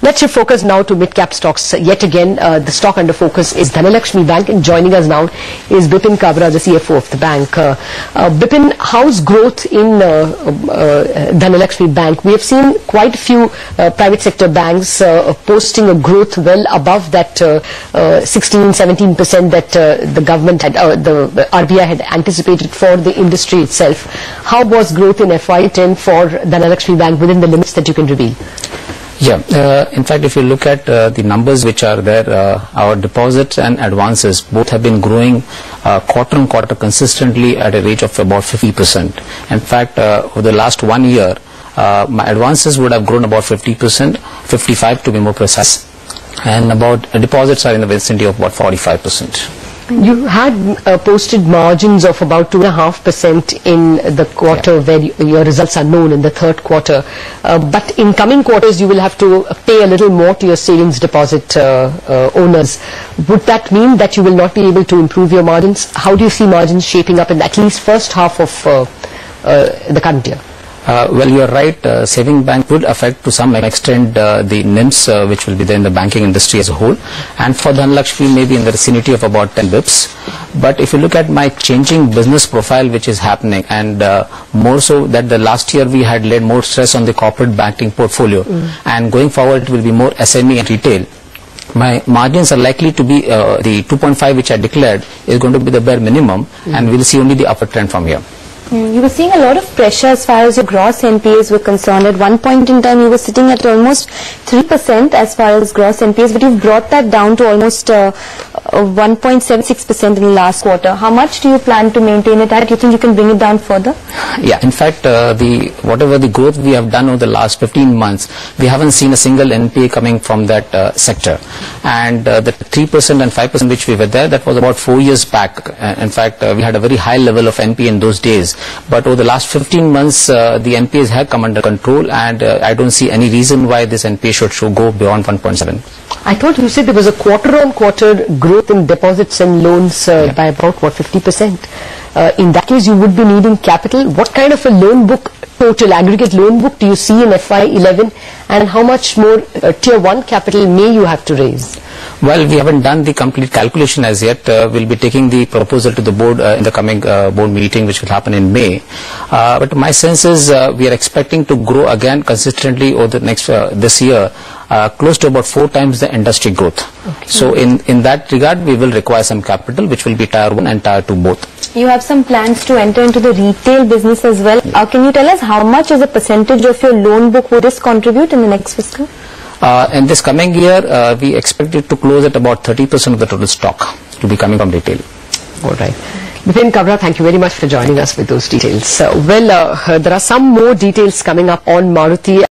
Let's shift focus now to mid-cap stocks. Yet again, the stock under focus is Dhanalakshmi Bank, and joining us now is Bipin Kabra, the CFO of the bank. Bipin, how's growth in Dhanalakshmi Bank? We have seen quite a few private sector banks posting a growth well above that 16-17% that the government had, the RBI had anticipated for the industry itself. How was growth in FY10 for Dhanalakshmi Bank within the limits that you can reveal? Yeah, in fact, if you look at the numbers which are there, our deposits and advances both have been growing quarter on quarter consistently at a rate of about 50%. In fact, over the last 1 year, my advances would have grown about 50%, 55 to be more precise, and about deposits are in the vicinity of about 45%. You had posted margins of about 2.5% in the quarter where your results are known in the third quarter. But in coming quarters, you will have to pay a little more to your savings deposit owners. Would that mean that you will not be able to improve your margins? How do you see margins shaping up in at least first half of the current year? Well, you are right. Saving bank would affect to some extent the NIMs which will be there in the banking industry as a whole, and for Dhanalakshmi maybe in the vicinity of about 10 bips. But if you look at my changing business profile which is happening, and more so that the last year we had laid more stress on the corporate banking portfolio, and going forward it will be more SME and retail. My margins are likely to be the 2.5 which I declared is going to be the bare minimum, and we'll see only the upper trend from here. You were seeing a lot of pressure as far as your gross NPAs were concerned. At one point in time, you were sitting at almost 3% as far as gross NPAs, but you've brought that down to almost 1.76% in the last quarter. How much do you plan to maintain it at? Do you think you can bring it down further? Yeah, in fact, whatever the growth we have done over the last 15 months, we haven't seen a single NPA coming from that sector. And the 3% and 5% which we were there, that was about 4 years back. In fact, we had a very high level of NPA in those days. But over the last 15 months, the NPAs have come under control, and I don't see any reason why this NPA should go beyond 1.7. I thought you said there was a quarter-on-quarter growth in deposits and loans by about, what, 50%? In that case, you would be needing capital. What kind of a loan book, total aggregate loan book, do you see in FY11, and how much more Tier 1 capital may you have to raise? Well, we haven't done the complete calculation as yet. We'll be taking the proposal to the board in the coming board meeting, which will happen in May. But my sense is we are expecting to grow again consistently over the next this year, close to about 4 times the industry growth. Okay. So in that regard, we will require some capital, which will be Tier 1 and Tier 2 both. You have some plans to enter into the retail business as well. Can you tell us how much as a percentage of your loan book would this contribute in the next fiscal? In this coming year, we expect it to close at about 30% of the total stock to be coming from retail. All right. Bipin Kabra, thank you very much for joining us with those details. There are some more details coming up on Maruti.